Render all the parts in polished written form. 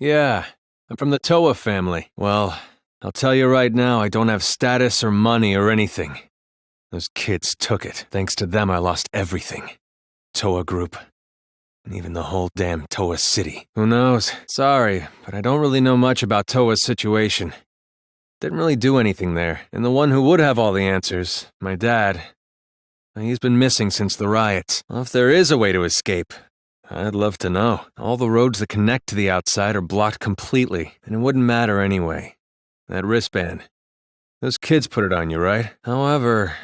Yeah, I'm from the Towa family. Well, I'll tell you right now, I don't have status or money or anything. Those kids took it. Thanks to them, I lost everything. Towa Group. And even the whole damn Towa City. Who knows? Sorry, but I don't really know much about Towa's situation. Didn't really do anything there. And the one who would have all the answers, my dad, he's been missing since the riots. Well, if there is a way to escape, I'd love to know. All the roads that connect to the outside are blocked completely, and it wouldn't matter anyway. That wristband. Those kids put it on you, right? However,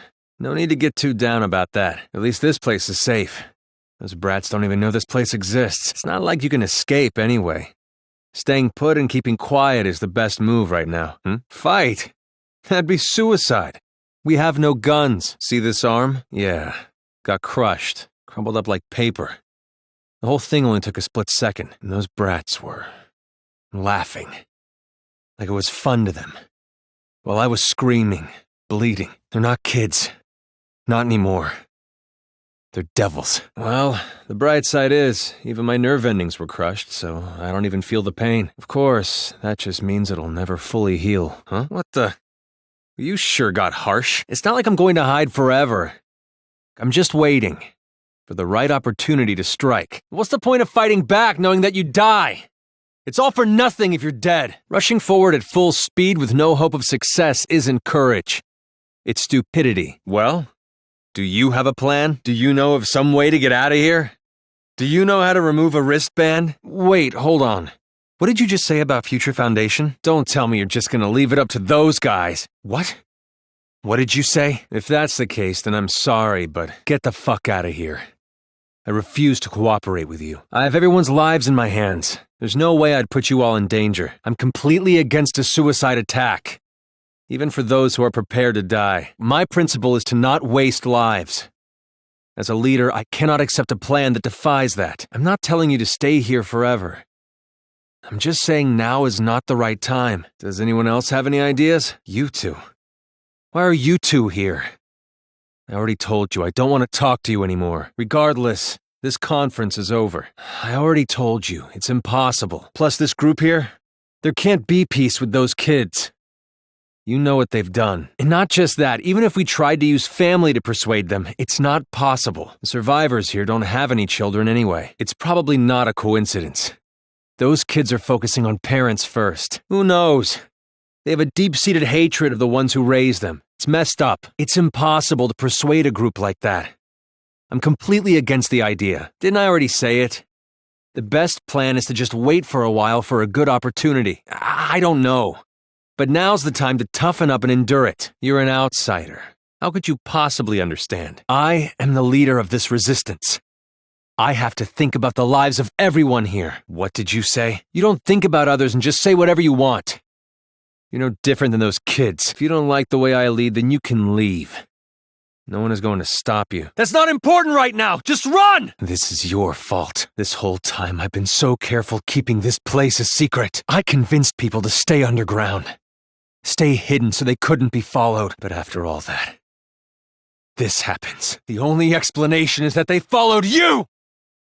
no need to get too down about that. At least this place is safe. Those brats don't even know this place exists. It's not like you can escape anyway. Staying put and keeping quiet is the best move right now. Fight! That'd be suicide. We have no guns. See this arm? Yeah. Got crushed. Crumbled up like paper. The whole thing only took a split second, and those brats were laughing. Like it was fun to them. While I was screaming, bleeding. They're not kids. Not anymore. They're devils. Well, the bright side is, even my nerve endings were crushed, so I don't even feel the pain. Of course, that just means it'll never fully heal. Huh? What the? You sure got harsh. It's not like I'm going to hide forever. I'm just waiting for the right opportunity to strike. What's the point of fighting back knowing that you die? It's all for nothing if you're dead. Rushing forward at full speed with no hope of success isn't courage. It's stupidity. Well, do you have a plan? Do you know of some way to get out of here? Do you know how to remove a wristband? Wait, hold on. What did you just say about Future Foundation? Don't tell me you're just gonna leave it up to those guys. What? What did you say? If that's the case, then I'm sorry, but get the fuck out of here. I refuse to cooperate with you. I have everyone's lives in my hands. There's no way I'd put you all in danger. I'm completely against a suicide attack. Even for those who are prepared to die. My principle is to not waste lives. As a leader, I cannot accept a plan that defies that. I'm not telling you to stay here forever. I'm just saying now is not the right time. Does anyone else have any ideas? You two. Why are you two here? I already told you I don't want to talk to you anymore. Regardless, this conference is over. I already told you, it's impossible. Plus this group here, there can't be peace with those kids. You know what they've done. And not just that, even if we tried to use family to persuade them, it's not possible. The survivors here don't have any children anyway. It's probably not a coincidence. Those kids are focusing on parents first. Who knows? They have a deep-seated hatred of the ones who raised them. It's messed up. It's impossible to persuade a group like that. I'm completely against the idea. Didn't I already say it? The best plan is to just wait for a while for a good opportunity. I don't know. But now's the time to toughen up and endure it. You're an outsider. How could you possibly understand? I am the leader of this resistance. I have to think about the lives of everyone here. What did you say? You don't think about others and just say whatever you want. You're no different than those kids. If you don't like the way I lead, then you can leave. No one is going to stop you. That's not important right now! Just run! This is your fault. This whole time I've been so careful keeping this place a secret. I convinced people to stay underground. Stay hidden so they couldn't be followed. But after all that, this happens. The only explanation is that they followed you!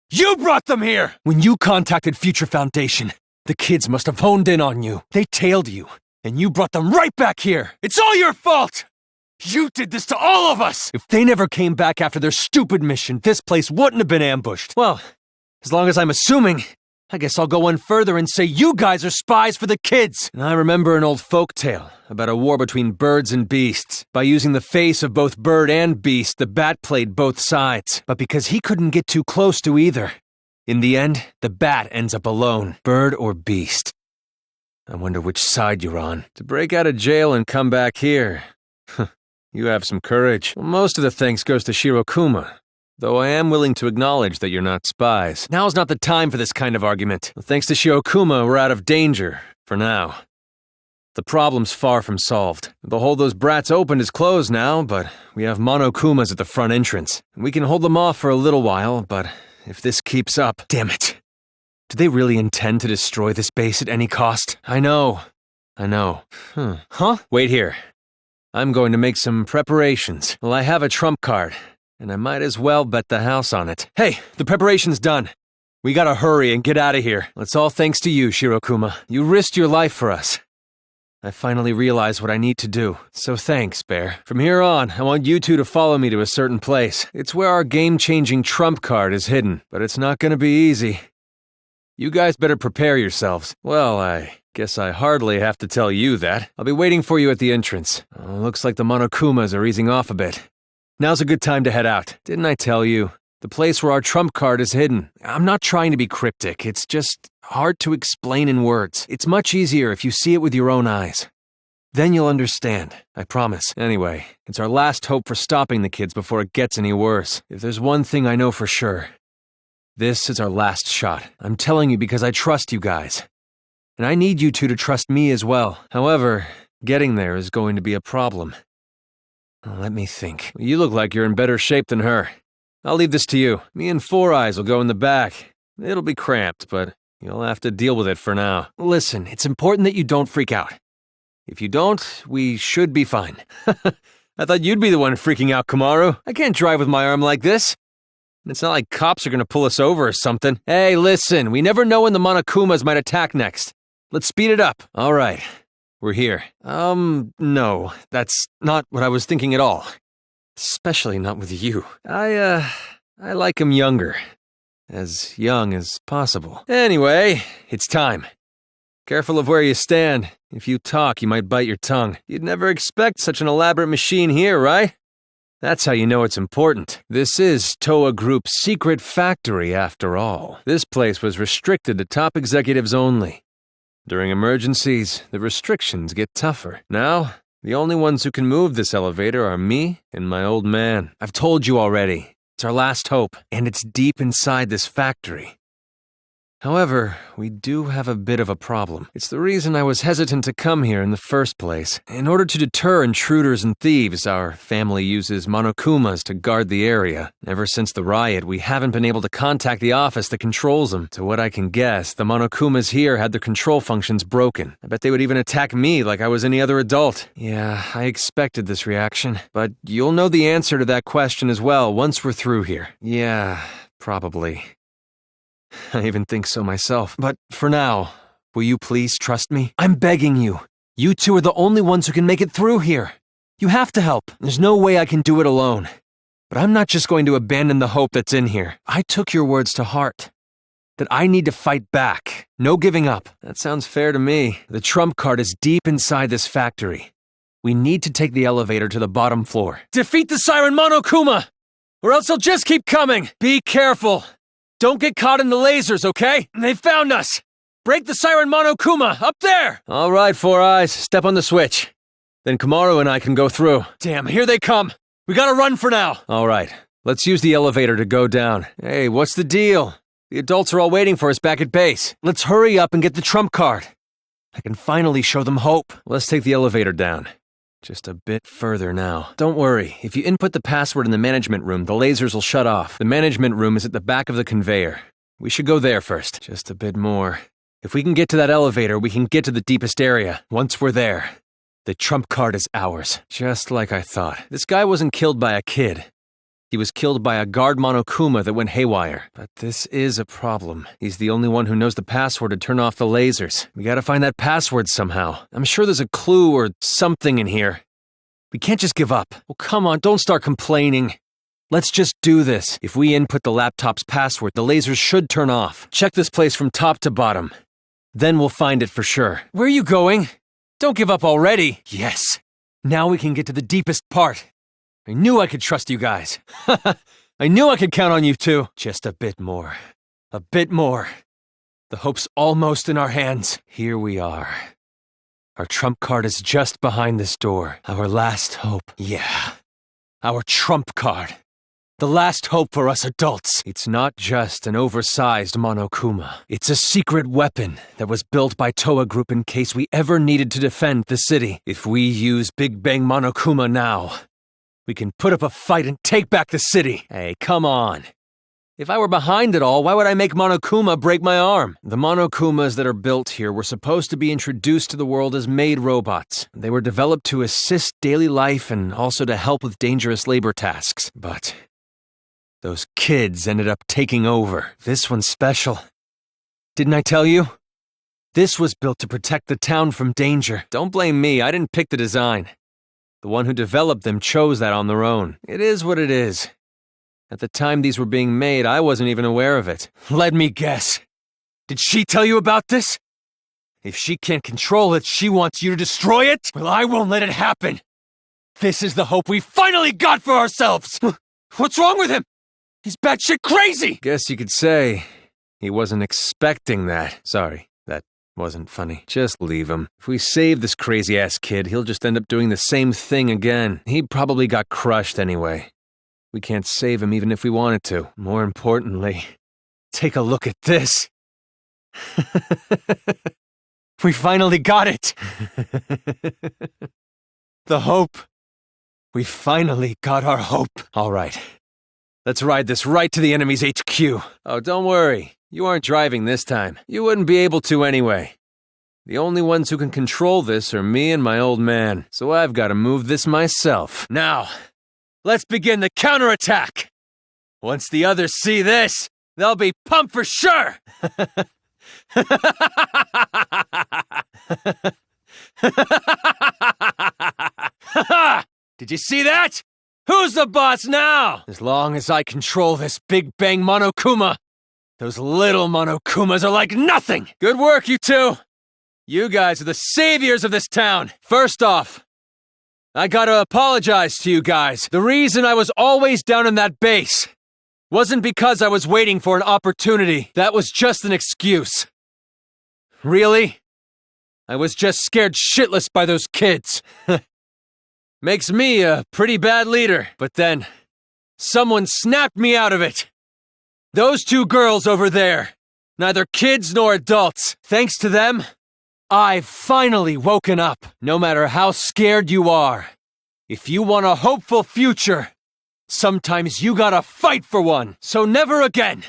You brought them here! When you contacted Future Foundation, the kids must have honed in on you. They tailed you, and you brought them right back here. It's all your fault! You did this to all of us! If they never came back after their stupid mission, this place wouldn't have been ambushed. Well, as long as I'm assuming, I guess I'll go one further and say you guys are spies for the kids! And I remember an old folk tale about a war between birds and beasts. By using the face of both bird and beast, the bat played both sides. But because he couldn't get too close to either, in the end, the bat ends up alone, bird or beast. I wonder which side you're on. To break out of jail and come back here, you have some courage. Well, most of the thanks goes to Shirokuma. Though I am willing to acknowledge that you're not spies. Now's not the time for this kind of argument. Thanks to Shirokuma, we're out of danger. For now. The problem's far from solved. The hole those brats opened is closed now, but we have Monokumas at the front entrance. We can hold them off for a little while, but if this keeps up... Damn it. Do they really intend to destroy this base at any cost? I know. Huh? Wait here. I'm going to make some preparations. Well, I have a trump card. And I might as well bet the house on it. Hey, the preparation's done. We gotta hurry and get out of here. It's all thanks to you, Shirokuma. You risked your life for us. I finally realized what I need to do, so thanks, Bear. From here on, I want you two to follow me to a certain place. It's where our game-changing trump card is hidden, but it's not gonna be easy. You guys better prepare yourselves. Well, I guess I hardly have to tell you that. I'll be waiting for you at the entrance. Looks like the Monokumas are easing off a bit. Now's a good time to head out. Didn't I tell you? The place where our trump card is hidden. I'm not trying to be cryptic, it's just hard to explain in words. It's much easier if you see it with your own eyes. Then you'll understand, I promise. Anyway, it's our last hope for stopping the kids before it gets any worse. If there's one thing I know for sure, this is our last shot. I'm telling you because I trust you guys. And I need you two to trust me as well. However, getting there is going to be a problem. Let me think. You look like you're in better shape than her. I'll leave this to you. Me and Four Eyes will go in the back. It'll be cramped, but you'll have to deal with it for now. Listen, it's important that you don't freak out. If you don't, we should be fine. I thought you'd be the one freaking out, Kamaru. I can't drive with my arm like this. It's not like cops are gonna pull us over or something. Hey, listen, we never know when the Monokumas might attack next. Let's speed it up. All right, we're here. No, that's not what I was thinking at all. Especially not with you. I like him younger. As young as possible. Anyway, it's time. Careful of where you stand. If you talk, you might bite your tongue. You'd never expect such an elaborate machine here, right? That's how you know it's important. This is Towa Group's secret factory, after all. This place was restricted to top executives only. During emergencies, the restrictions get tougher. Now, the only ones who can move this elevator are me and my old man. I've told you already. It's our last hope, and it's deep inside this factory. However, we do have a bit of a problem. It's the reason I was hesitant to come here in the first place. In order to deter intruders and thieves, our family uses Monokumas to guard the area. Ever since the riot, we haven't been able to contact the office that controls them. To what I can guess, the Monokumas here had their control functions broken. I bet they would even attack me like I was any other adult. Yeah, I expected this reaction. But you'll know the answer to that question as well once we're through here. Yeah, probably. I even think so myself. But for now, will you please trust me? I'm begging you. You two are the only ones who can make it through here. You have to help. There's no way I can do it alone. But I'm not just going to abandon the hope that's in here. I took your words to heart. That I need to fight back. No giving up. That sounds fair to me. The trump card is deep inside this factory. We need to take the elevator to the bottom floor. Defeat the Siren Monokuma! Or else they'll just keep coming! Be careful! Don't get caught in the lasers, okay? They found us! Break the Siren Monokuma, up there! All right, Four Eyes, step on the switch. Then Kamaru and I can go through. Damn, here they come! We gotta run for now! All right, let's use the elevator to go down. Hey, what's the deal? The adults are all waiting for us back at base. Let's hurry up and get the trump card. I can finally show them hope. Let's take the elevator down. Just a bit further now. Don't worry, if you input the password in the management room, the lasers will shut off. The management room is at the back of the conveyor. We should go there first. Just a bit more. If we can get to that elevator, we can get to the deepest area. Once we're there, the trump card is ours. Just like I thought. This guy wasn't killed by a kid. He was killed by a guard Monokuma that went haywire. But this is a problem. He's the only one who knows the password to turn off the lasers. We gotta find that password somehow. I'm sure there's a clue or something in here. We can't just give up. Well, come on, don't start complaining. Let's just do this. If we input the laptop's password, the lasers should turn off. Check this place from top to bottom. Then we'll find it for sure. Where are you going? Don't give up already. Yes. Now we can get to the deepest part. I knew I could trust you guys. I knew I could count on you two. Just a bit more. A bit more. The hope's almost in our hands. Here we are. Our trump card is just behind this door. Our last hope. Yeah. Our trump card. The last hope for us adults. It's not just an oversized Monokuma. It's a secret weapon that was built by Towa Group in case we ever needed to defend the city. If we use Big Bang Monokuma now, we can put up a fight and take back the city. Hey, come on. If I were behind it all, why would I make Monokuma break my arm? The Monokumas that are built here were supposed to be introduced to the world as maid robots. They were developed to assist daily life and also to help with dangerous labor tasks. But Those kids ended up taking over. This one's special. Didn't I tell you? This was built to protect the town from danger. Don't blame me, I didn't pick the design. The one who developed them chose that on their own. It is what it is. At the time these were being made, I wasn't even aware of it. Let me guess. Did she tell you about this? If she can't control it, she wants you to destroy it? Well, I won't let it happen. This is the hope we finally got for ourselves! What's wrong with him? He's batshit crazy! Guess you could say he wasn't expecting that. Sorry, that wasn't funny. Just leave him. If we save this crazy-ass kid, he'll just end up doing the same thing again. He probably got crushed anyway. We can't save him even if we wanted to. More importantly, take a look at this. We finally got it! The hope. We finally got our hope. All right. Let's ride this right to the enemy's HQ. Oh, don't worry. You aren't driving this time. You wouldn't be able to anyway. The only ones who can control this are me and my old man, so I've got to move this myself. Now, let's begin the counterattack! Once the others see this, they'll be pumped for sure! Did you see that? Who's the boss now? As long as I control this Big Bang Monokuma, those little Monokumas are like nothing! Good work, you two! You guys are the saviors of this town! First off, I gotta apologize to you guys. The reason I was always down in that base wasn't because I was waiting for an opportunity. That was just an excuse. Really? I was just scared shitless by those kids. Makes me a pretty bad leader. But then, someone snapped me out of it. Those two girls over there, neither kids nor adults. Thanks to them, I've finally woken up. No matter how scared you are, if you want a hopeful future, sometimes you gotta fight for one. So never again.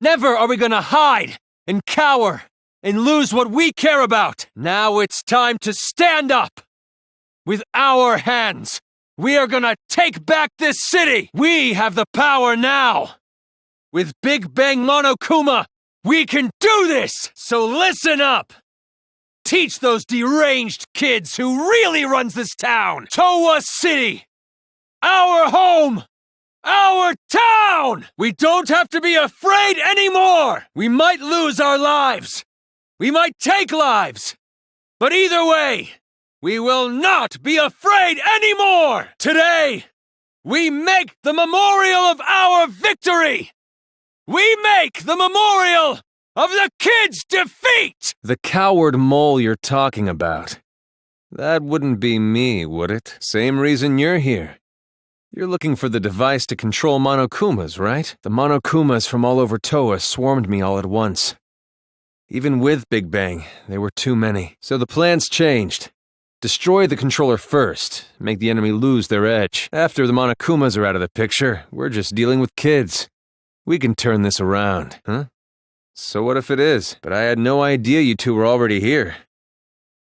Never are we gonna hide and cower and lose what we care about. Now it's time to stand up. With our hands, we are gonna take back this city! We have the power now! With Big Bang Monokuma, we can do this! So listen up! Teach those deranged kids who really runs this town! Towa City! Our home! Our town! We don't have to be afraid anymore! We might lose our lives! We might take lives! But either way, we will not be afraid anymore! Today, we make the memorial of our victory! We make the memorial of the kids' defeat! The coward mole you're talking about. That wouldn't be me, would it? Same reason you're here. You're looking for the device to control Monokumas, right? The Monokumas from all over Towa swarmed me all at once. Even with Big Bang, there were too many. So the plans changed. Destroy the controller first, make the enemy lose their edge. After the Monokumas are out of the picture, we're just dealing with kids. We can turn this around, huh? So what if it is? But I had no idea you two were already here.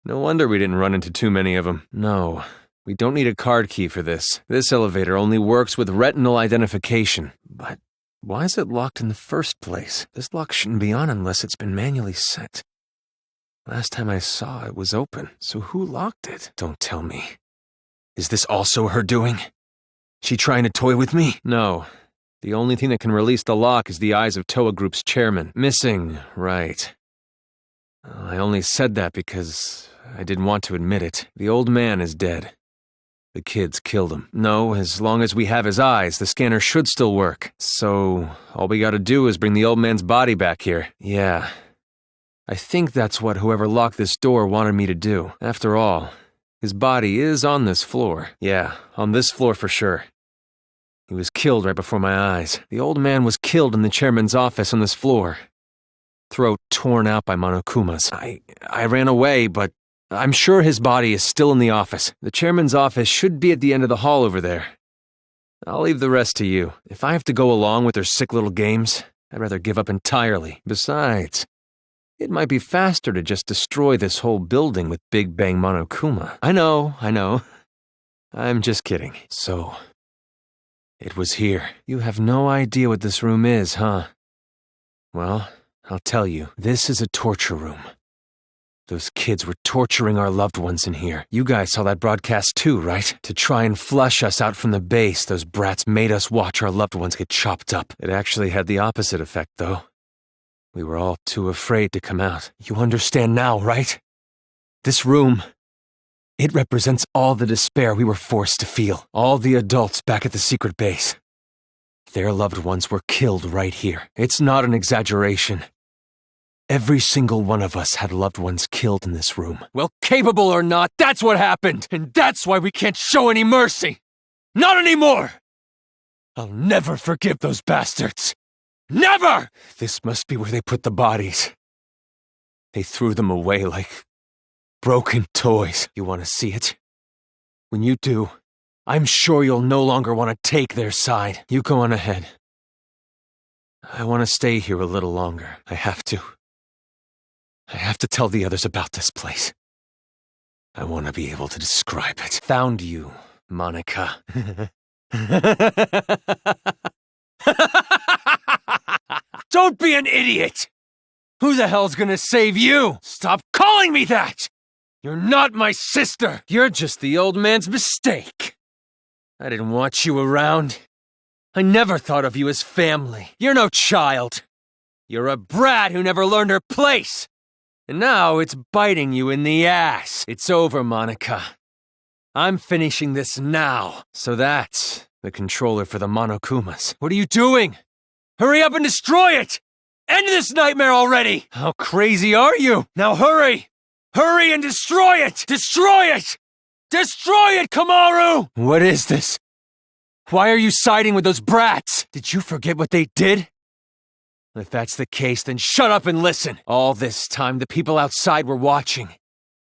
No wonder we didn't run into too many of them. No, we don't need a card key for this. This elevator only works with retinal identification. But why is it locked in the first place? This lock shouldn't be on unless it's been manually set. Last time I saw it was open, so who locked it? Don't tell me. Is this also her doing? She trying to toy with me? No. The only thing that can release the lock is the eyes of Towa Group's chairman. Missing, right. I only said that because I didn't want to admit it. The old man is dead. The kids killed him. No, as long as we have his eyes, the scanner should still work. So, all we gotta do is bring the old man's body back here. Yeah. I think that's what whoever locked this door wanted me to do. After all, his body is on this floor. Yeah, on this floor for sure. He was killed right before my eyes. The old man was killed in the chairman's office on this floor. Throat torn out by Monokumas. I ran away, but I'm sure his body is still in the office. The chairman's office should be at the end of the hall over there. I'll leave the rest to you. If I have to go along with their sick little games, I'd rather give up entirely. Besides, it might be faster to just destroy this whole building with Big Bang Monokuma. I know. I'm just kidding. So, It was here. You have no idea what this room is, huh? Well, I'll tell you. This is a torture room. Those kids were torturing our loved ones in here. You guys saw that broadcast too, right? To try and flush us out from the base, those brats made us watch our loved ones get chopped up. It actually had the opposite effect, though. We were all too afraid to come out. You understand now, right? This room, it represents all the despair we were forced to feel. All the adults back at the secret base. Their loved ones were killed right here. It's not an exaggeration. Every single one of us had loved ones killed in this room. Well, capable or not, that's what happened! And that's why we can't show any mercy! Not anymore! I'll never forgive those bastards! Never! This must be where they put the bodies. They threw them away like broken toys. You want to see it? When you do, I'm sure you'll no longer want to take their side. You go on ahead. I want to stay here a little longer. I have to. I have to tell the others about this place. I want to be able to describe it. Found you, Monica. Don't be an idiot! Who the hell's gonna save you? Stop calling me that! You're not my sister! You're just the old man's mistake. I didn't want you around. I never thought of you as family. You're no child. You're a brat who never learned her place. And now it's biting you in the ass. It's over, Monica. I'm finishing this now. So that's the controller for the Monokumas. What are you doing? Hurry up and destroy it! End this nightmare already! How crazy are you? Now hurry! Hurry and destroy it! Destroy it! Destroy it, Kamaru! What is this? Why are you siding with those brats? Did you forget what they did? If that's the case, then shut up and listen. All this time, the people outside were watching.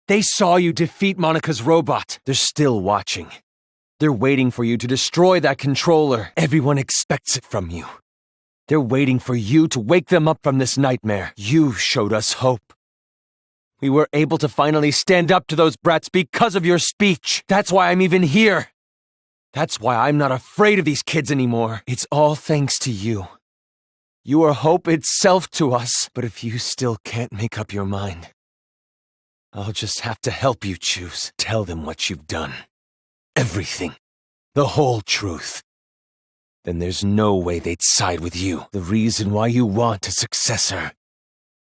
They saw you defeat Monica's robot. They're still watching. They're waiting for you to destroy that controller. Everyone expects it from you. They're waiting for you to wake them up from this nightmare. You showed us hope. We were able to finally stand up to those brats because of your speech. That's why I'm even here. That's why I'm not afraid of these kids anymore. It's all thanks to you. You are hope itself to us. But if you still can't make up your mind, I'll just have to help you choose. Tell them what you've done. Everything. The whole truth. Then there's no way they'd side with you. The reason why you want a successor.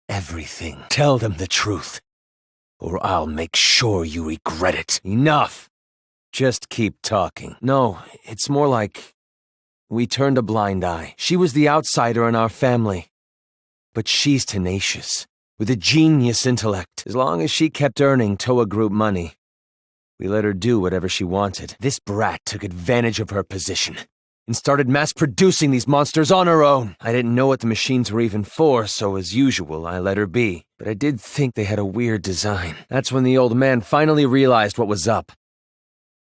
Everything. Tell them the truth. Or I'll make sure you regret it. Enough! Just keep talking. No, it's more like we turned a blind eye. She was the outsider in our family. But she's tenacious, with a genius intellect. As long as she kept earning Towa Group money, we let her do whatever she wanted. This brat took advantage of her position and started mass-producing these monsters on her own. I didn't know what the machines were even for, so as usual, I let her be. But I did think they had a weird design. That's when the old man finally realized what was up.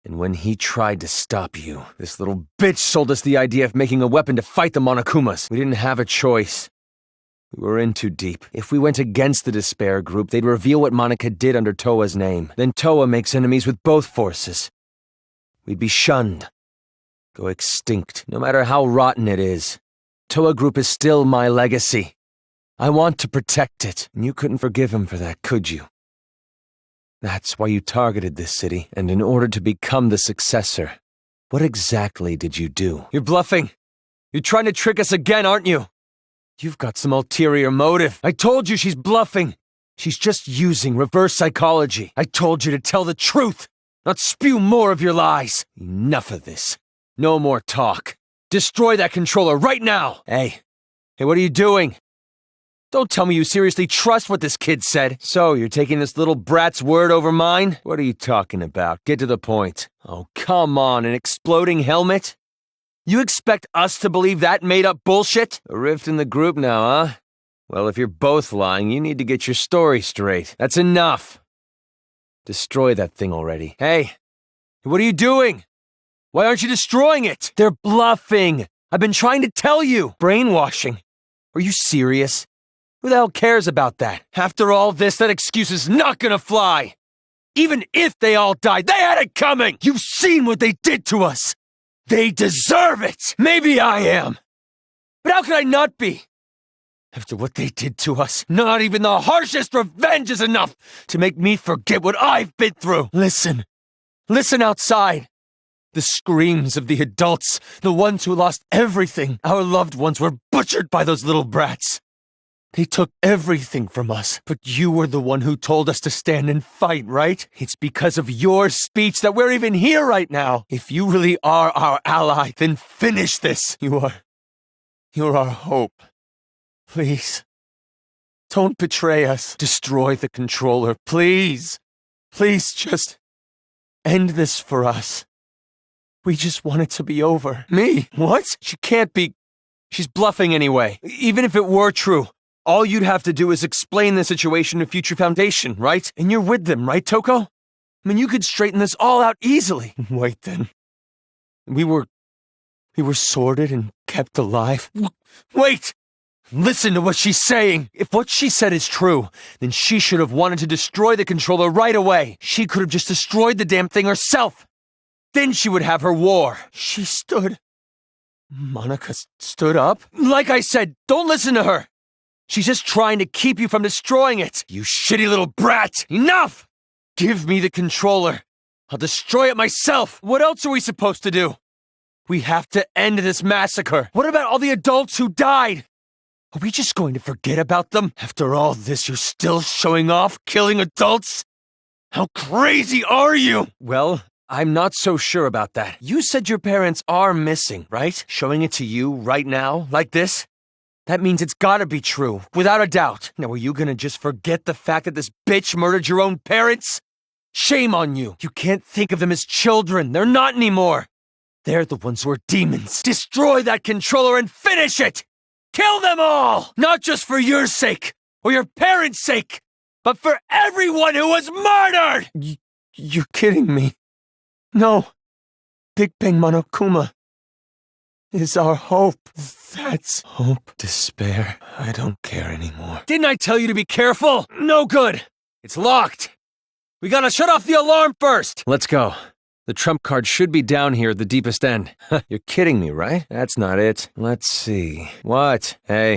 And when he tried to stop you, this little bitch sold us the idea of making a weapon to fight the Monokumas. We didn't have a choice. We were in too deep. If we went against the Despair Group, they'd reveal what Monica did under Towa's name. Then Towa makes enemies with both forces. We'd be shunned. Go extinct, no matter how rotten it is. Towa Group is still my legacy. I want to protect it. And you couldn't forgive him for that, could you? That's why you targeted this city, and in order to become the successor. What exactly did you do? You're bluffing! You're trying to trick us again, aren't you? You've got some ulterior motive. I told you she's bluffing! She's just using reverse psychology. I told you to tell the truth, not spew more of your lies. Enough of this. No more talk. Destroy that controller right now! Hey, what are you doing? Don't tell me you seriously trust what this kid said. So, you're taking this little brat's word over mine? What are you talking about? Get to the point. Oh, come on, an exploding helmet? You expect us to believe that made-up bullshit? A rift in the group now, huh? Well, if you're both lying, you need to get your story straight. That's enough. Destroy that thing already. Hey, what are you doing? Why aren't you destroying it? They're bluffing. I've been trying to tell you. Brainwashing. Are you serious? Who the hell cares about that? After all this, that excuse is not gonna fly! Even if they all died, they had it coming! You've seen what they did to us! They deserve it! Maybe I am! But how could I not be? After what they did to us, not even the harshest revenge is enough to make me forget what I've been through. Listen. Listen outside. The screams of the adults, the ones who lost everything. Our loved ones were butchered by those little brats. They took everything from us, but you were the one who told us to stand and fight, right? It's because of your speech that we're even here right now. If you really are our ally, then finish this. You're our hope. Please. Don't betray us. Destroy the controller, please. Please just end this for us. We just want it to be over. Me? What? She can't be. She's bluffing anyway. Even if it were true, all you'd have to do is explain the situation to Future Foundation, right? And you're with them, right, Toko? I mean, you could straighten this all out easily. Wait, then. We were sorted and kept alive. Wait! Listen to what she's saying. If what she said is true, then she should have wanted to destroy the controller right away. She could have just destroyed the damn thing herself. Then she would have her war. She stood. Monica stood up? Like I said, don't listen to her. She's just trying to keep you from destroying it. You shitty little brat. Enough! Give me the controller. I'll destroy it myself. What else are we supposed to do? We have to end this massacre. What about all the adults who died? Are we just going to forget about them? After all this, you're still showing off, killing adults? How crazy are you? Well, I'm not so sure about that. You said your parents are missing, right? Showing it to you right now, like this? That means it's gotta be true, without a doubt. Now, are you gonna just forget the fact that this bitch murdered your own parents? Shame on you. You can't think of them as children. They're not anymore. They're the ones who are demons. Destroy that controller and finish it! Kill them all! Not just for your sake, or your parents' sake, but for everyone who was murdered! You're kidding me. No. Big Bang Monokuma is our hope. That's hope. Despair. I don't care anymore. Didn't I tell you to be careful? No good. It's locked. We gotta shut off the alarm first. Let's go. The trump card should be down here at the deepest end. You're kidding me, right? That's not it. Let's see. What? Hey,